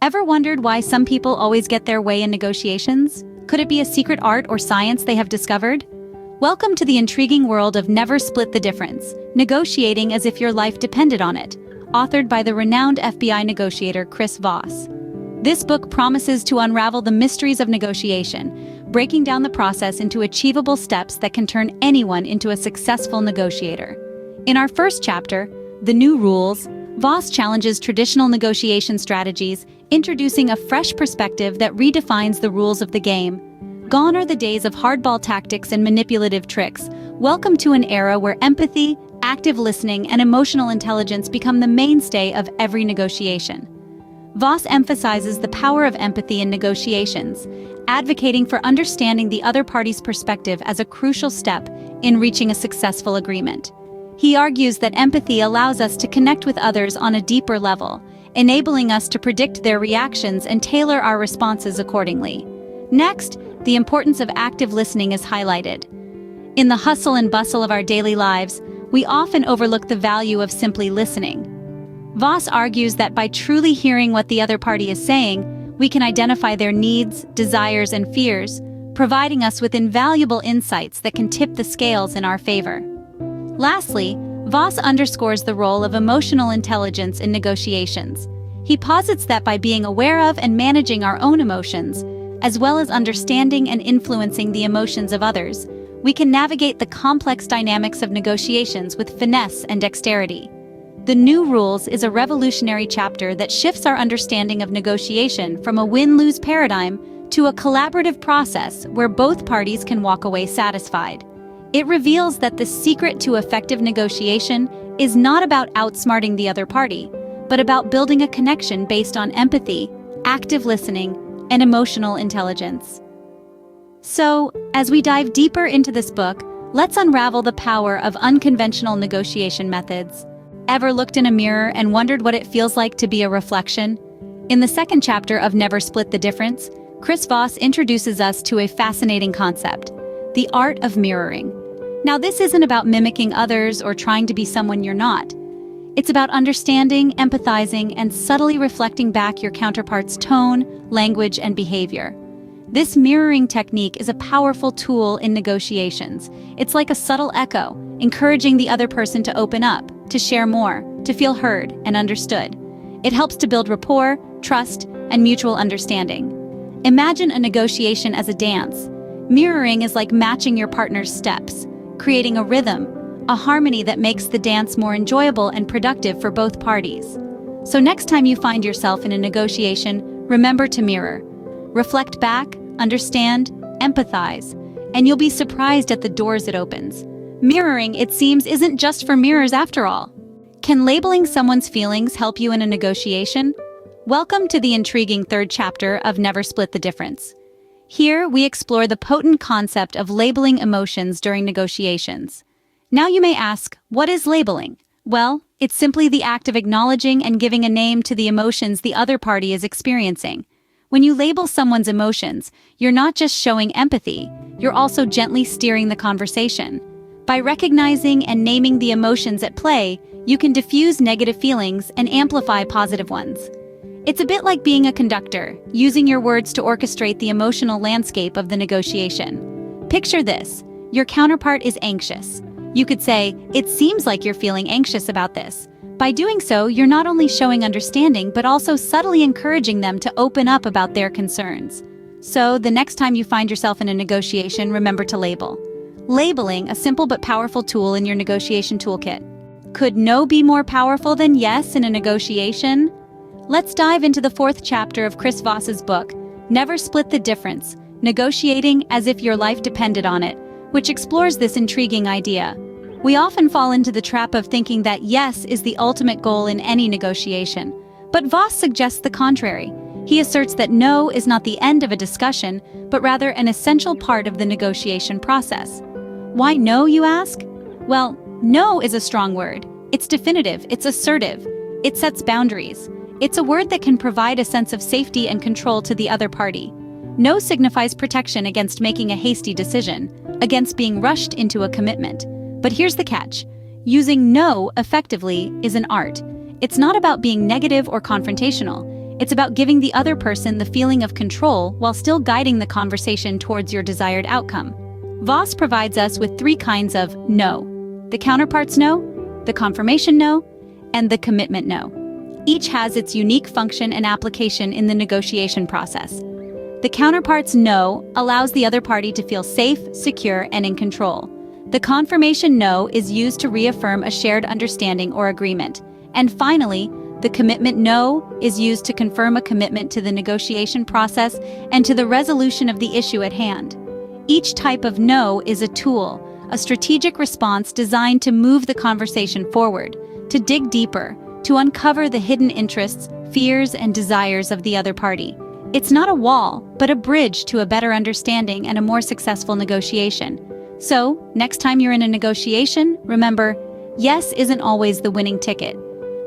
Ever wondered why some people always get their way in negotiations? Could it be a secret art or science they have discovered? Welcome to the intriguing world of Never Split the Difference, negotiating as if your life depended on it, authored by the renowned FBI negotiator Chris Voss. This book promises to unravel the mysteries of negotiation, breaking down the process into achievable steps that can turn anyone into a successful negotiator. In our first chapter, The New Rules, Voss challenges traditional negotiation strategies, introducing a fresh perspective that redefines the rules of the game. Gone are the days of hardball tactics and manipulative tricks. Welcome to an era where empathy, active listening, and emotional intelligence become the mainstay of every negotiation. Voss emphasizes the power of empathy in negotiations, advocating for understanding the other party's perspective as a crucial step in reaching a successful agreement. He argues that empathy allows us to connect with others on a deeper level, enabling us to predict their reactions and tailor our responses accordingly. Next, the importance of active listening is highlighted. In the hustle and bustle of our daily lives, we often overlook the value of simply listening. Voss argues that by truly hearing what the other party is saying, we can identify their needs, desires, and fears, providing us with invaluable insights that can tip the scales in our favor. Lastly, Voss underscores the role of emotional intelligence in negotiations. He posits that by being aware of and managing our own emotions, as well as understanding and influencing the emotions of others, we can navigate the complex dynamics of negotiations with finesse and dexterity. The New Rules is a revolutionary chapter that shifts our understanding of negotiation from a win-lose paradigm to a collaborative process where both parties can walk away satisfied. It reveals that the secret to effective negotiation is not about outsmarting the other party, but about building a connection based on empathy, active listening, and emotional intelligence. So, as we dive deeper into this book, let's unravel the power of unconventional negotiation methods. Ever looked in a mirror and wondered what it feels like to be a reflection? In the second chapter of Never Split the Difference, Chris Voss introduces us to a fascinating concept: the art of mirroring. Now, this isn't about mimicking others or trying to be someone you're not. It's about understanding, empathizing, and subtly reflecting back your counterpart's tone, language, and behavior. This mirroring technique is a powerful tool in negotiations. It's like a subtle echo, encouraging the other person to open up, to share more, to feel heard and understood. It helps to build rapport, trust, and mutual understanding. Imagine a negotiation as a dance. Mirroring is like matching your partner's steps, creating a rhythm, a harmony that makes the dance more enjoyable and productive for both parties. So next time you find yourself in a negotiation, remember to mirror. Reflect back, understand, empathize, and you'll be surprised at the doors it opens. Mirroring, it seems, isn't just for mirrors after all. Can labeling someone's feelings help you in a negotiation? Welcome to the intriguing third chapter of Never Split the Difference. Here, we explore the potent concept of labeling emotions during negotiations. Now you may ask, what is labeling? Well, it's simply the act of acknowledging and giving a name to the emotions the other party is experiencing. When you label someone's emotions, you're not just showing empathy, you're also gently steering the conversation. By recognizing and naming the emotions at play, you can diffuse negative feelings and amplify positive ones. It's a bit like being a conductor, using your words to orchestrate the emotional landscape of the negotiation. Picture this: your counterpart is anxious. You could say, "It seems like you're feeling anxious about this." By doing so, you're not only showing understanding, but also subtly encouraging them to open up about their concerns. So, the next time you find yourself in a negotiation, remember to label. Labeling, a simple but powerful tool in your negotiation toolkit. Could no be more powerful than yes in a negotiation? Let's dive into the fourth chapter of Chris Voss's book, Never Split the Difference, Negotiating as if your life depended on it, which explores this intriguing idea. We often fall into the trap of thinking that yes is the ultimate goal in any negotiation, but Voss suggests the contrary. He asserts that no is not the end of a discussion, but rather an essential part of the negotiation process. Why no, you ask? Well, no is a strong word. It's definitive, it's assertive, it sets boundaries. It's a word that can provide a sense of safety and control to the other party. No signifies protection against making a hasty decision, against being rushed into a commitment. But here's the catch: using no effectively is an art. It's not about being negative or confrontational. It's about giving the other person the feeling of control while still guiding the conversation towards your desired outcome. Voss provides us with 3 kinds of no: the counterpart's no, the confirmation no, and the commitment no. Each has its unique function and application in the negotiation process. The counterpart's no allows the other party to feel safe, secure, and in control. The confirmation no is used to reaffirm a shared understanding or agreement. And finally, the commitment no is used to confirm a commitment to the negotiation process and to the resolution of the issue at hand. Each type of no is a tool, a strategic response designed to move the conversation forward, to dig deeper, to uncover the hidden interests, fears, and desires of the other party. It's not a wall, but a bridge to a better understanding and a more successful negotiation. So, next time you're in a negotiation, remember, yes isn't always the winning ticket.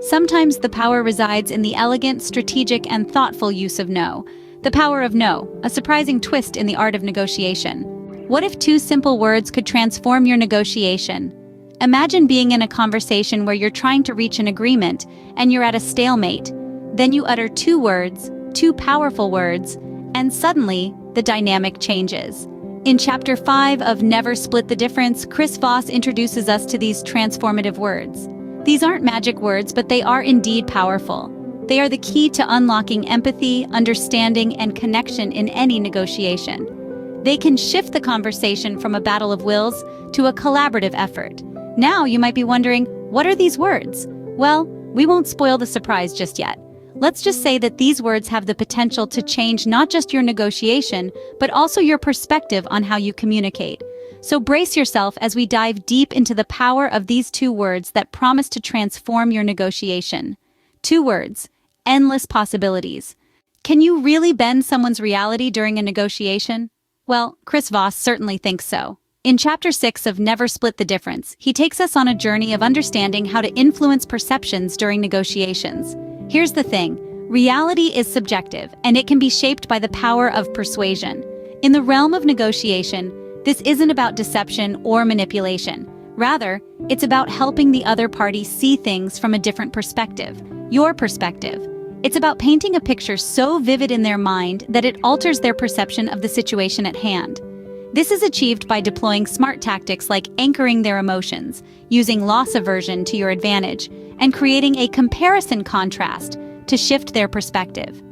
Sometimes the power resides in the elegant, strategic, and thoughtful use of no. The power of no, a surprising twist in the art of negotiation. What if 2 simple words could transform your negotiation? Imagine being in a conversation where you're trying to reach an agreement and you're at a stalemate. Then you utter 2 words, 2 powerful words, and suddenly the dynamic changes. In Chapter 5 of Never Split the Difference, Chris Voss introduces us to these transformative words. These aren't magic words, but they are indeed powerful. They are the key to unlocking empathy, understanding, and connection in any negotiation. They can shift the conversation from a battle of wills to a collaborative effort. Now you might be wondering, what are these words? Well, we won't spoil the surprise just yet. Let's just say that these words have the potential to change not just your negotiation, but also your perspective on how you communicate. So brace yourself as we dive deep into the power of these 2 words that promise to transform your negotiation. 2 words: endless possibilities. Can you really bend someone's reality during a negotiation? Well, Chris Voss certainly thinks so. In Chapter 6 of Never Split the Difference, he takes us on a journey of understanding how to influence perceptions during negotiations. Here's the thing: reality is subjective, and it can be shaped by the power of persuasion. In the realm of negotiation, this isn't about deception or manipulation. Rather, it's about helping the other party see things from a different perspective, your perspective. It's about painting a picture so vivid in their mind that it alters their perception of the situation at hand. This is achieved by deploying smart tactics like anchoring their emotions, using loss aversion to your advantage, and creating a comparison contrast to shift their perspective.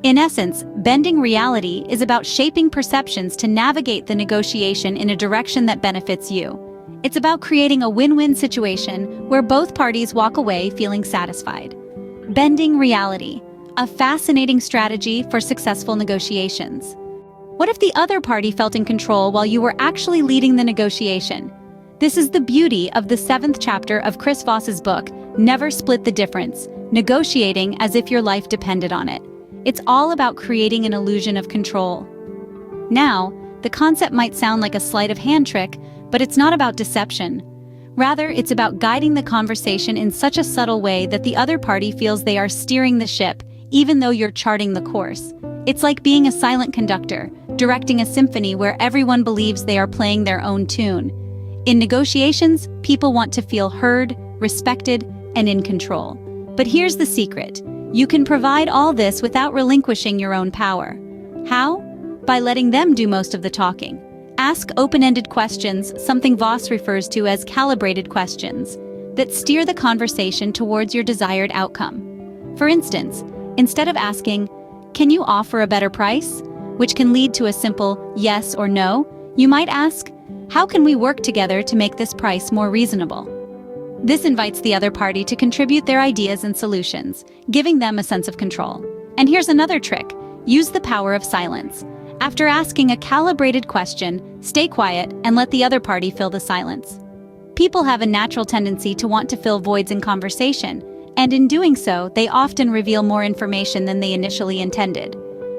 In essence, bending reality is about shaping perceptions to navigate the negotiation in a direction that benefits you. It's about creating a win-win situation where both parties walk away feeling satisfied. Bending reality, a fascinating strategy for successful negotiations. What if the other party felt in control while you were actually leading the negotiation? This is the beauty of the 7th chapter of Chris Voss's book, Never Split the Difference, Negotiating as if your life depended on it. It's all about creating an illusion of control. Now, the concept might sound like a sleight of hand trick, but it's not about deception. Rather, it's about guiding the conversation in such a subtle way that the other party feels they are steering the ship, even though you're charting the course. It's like being a silent conductor, directing a symphony where everyone believes they are playing their own tune. In negotiations, people want to feel heard, respected, and in control. But here's the secret. You can provide all this without relinquishing your own power. How? By letting them do most of the talking. Ask open-ended questions, something Voss refers to as calibrated questions, that steer the conversation towards your desired outcome. For instance, instead of asking, "Can you offer a better price?" which can lead to a simple yes or no, you might ask, "How can we work together to make this price more reasonable?" This invites the other party to contribute their ideas and solutions, giving them a sense of control. And here's another trick. Use the power of silence. After asking a calibrated question, stay quiet and let the other party fill the silence. People have a natural tendency to want to fill voids in conversation, and in doing so, they often reveal more information than they initially intended.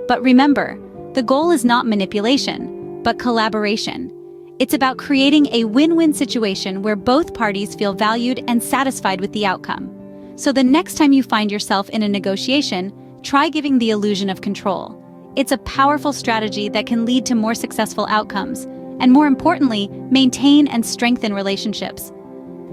But remember, the goal is not manipulation, but collaboration. It's about creating a win-win situation where both parties feel valued and satisfied with the outcome. So the next time you find yourself in a negotiation, try giving the illusion of control. It's a powerful strategy that can lead to more successful outcomes, and more importantly, maintain and strengthen relationships.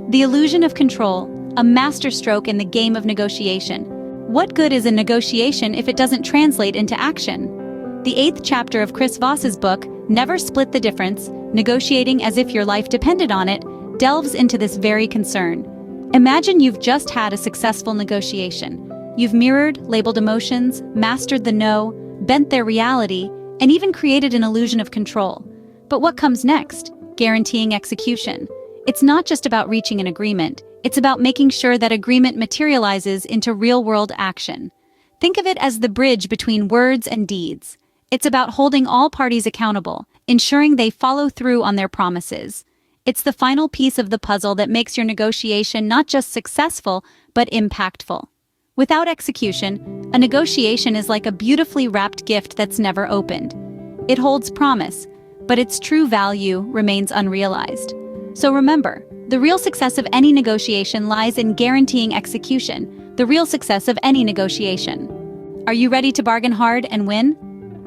The illusion of control, a masterstroke in the game of negotiation. What good is a negotiation if it doesn't translate into action? The 8th chapter of Chris Voss's book, Never Split the Difference, Negotiating as if your life depended on it, delves into this very concern. Imagine you've just had a successful negotiation. You've mirrored, labeled emotions, mastered the no, bent their reality, and even created an illusion of control. But what comes next? Guaranteeing execution. It's not just about reaching an agreement, it's about making sure that agreement materializes into real-world action. Think of it as the bridge between words and deeds. It's about holding all parties accountable, ensuring they follow through on their promises. It's the final piece of the puzzle that makes your negotiation not just successful, but impactful. Without execution, a negotiation is like a beautifully wrapped gift that's never opened. It holds promise, but its true value remains unrealized. So remember, the real success of any negotiation lies in guaranteeing execution, the real success of any negotiation. Are you ready to bargain hard and win?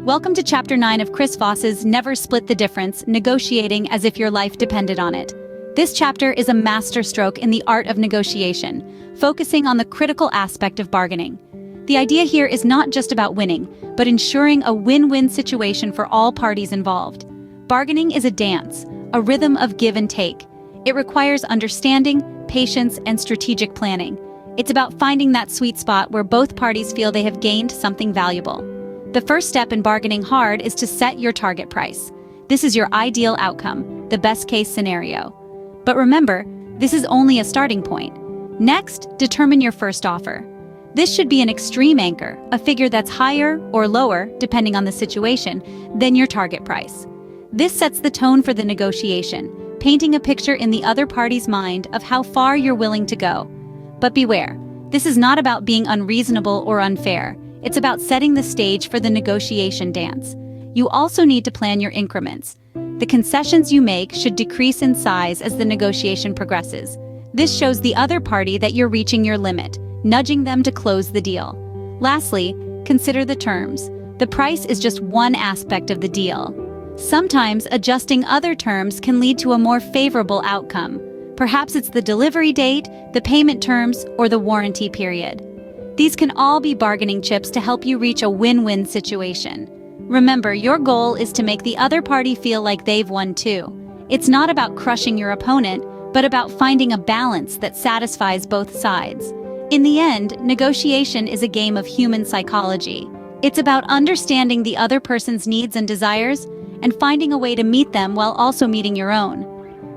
Welcome to Chapter 9 of Chris Voss's Never Split the Difference, Negotiating as if your life depended on it. This chapter is a masterstroke in the art of negotiation, focusing on the critical aspect of bargaining. The idea here is not just about winning, but ensuring a win-win situation for all parties involved. Bargaining is a dance, a rhythm of give and take. It requires understanding, patience, and strategic planning. It's about finding that sweet spot where both parties feel they have gained something valuable. The first step in bargaining hard is to set your target price. This is your ideal outcome, the best-case scenario. But remember, this is only a starting point. Next, determine your first offer. This should be an extreme anchor, a figure that's higher or lower, depending on the situation, than your target price. This sets the tone for the negotiation, painting a picture in the other party's mind of how far you're willing to go. But beware, this is not about being unreasonable or unfair. It's about setting the stage for the negotiation dance. You also need to plan your increments. The concessions you make should decrease in size as the negotiation progresses. This shows the other party that you're reaching your limit, nudging them to close the deal. Lastly, consider the terms. The price is just one aspect of the deal. Sometimes adjusting other terms can lead to a more favorable outcome. Perhaps it's the delivery date, the payment terms, or the warranty period. These can all be bargaining chips to help you reach a win-win situation. Remember, your goal is to make the other party feel like they've won too. It's not about crushing your opponent, but about finding a balance that satisfies both sides. In the end, negotiation is a game of human psychology. It's about understanding the other person's needs and desires and finding a way to meet them while also meeting your own.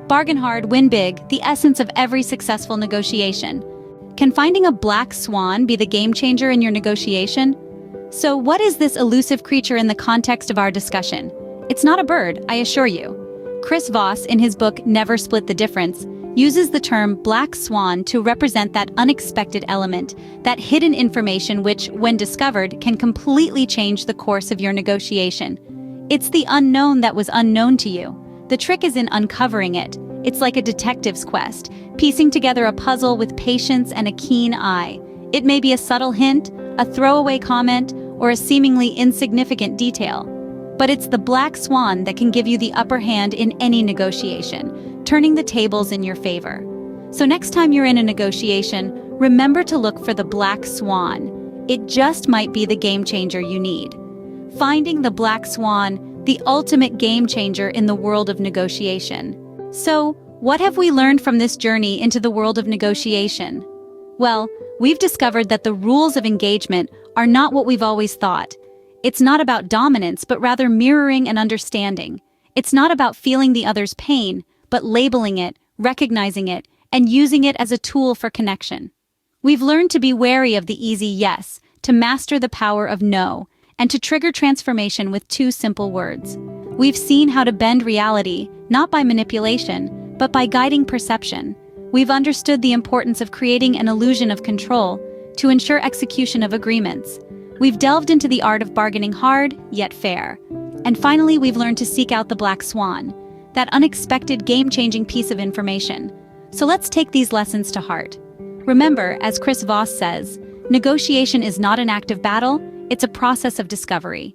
Bargain hard, win big, the essence of every successful negotiation. Can finding a black swan be the game changer in your negotiation? So what is this elusive creature in the context of our discussion? It's not a bird, I assure you. Chris Voss, in his book Never Split the Difference, uses the term black swan to represent that unexpected element, that hidden information which, when discovered, can completely change the course of your negotiation. It's the unknown that was unknown to you. The trick is in uncovering it. It's like a detective's quest, piecing together a puzzle with patience and a keen eye. It may be a subtle hint, a throwaway comment, or a seemingly insignificant detail. But it's the black swan that can give you the upper hand in any negotiation, turning the tables in your favor. So next time you're in a negotiation, remember to look for the black swan. It just might be the game changer you need. Finding the black swan, the ultimate game changer in the world of negotiation. So, what have we learned from this journey into the world of negotiation? Well, we've discovered that the rules of engagement are not what we've always thought. It's not about dominance, but rather mirroring and understanding. It's not about feeling the other's pain, but labeling it, recognizing it, and using it as a tool for connection. We've learned to be wary of the easy yes, to master the power of no, and to trigger transformation with 2 simple words. We've seen how to bend reality, not by manipulation, but by guiding perception. We've understood the importance of creating an illusion of control to ensure execution of agreements. We've delved into the art of bargaining hard, yet fair. And finally, we've learned to seek out the black swan, that unexpected game-changing piece of information. So let's take these lessons to heart. Remember, as Chris Voss says, negotiation is not an act of battle, it's a process of discovery.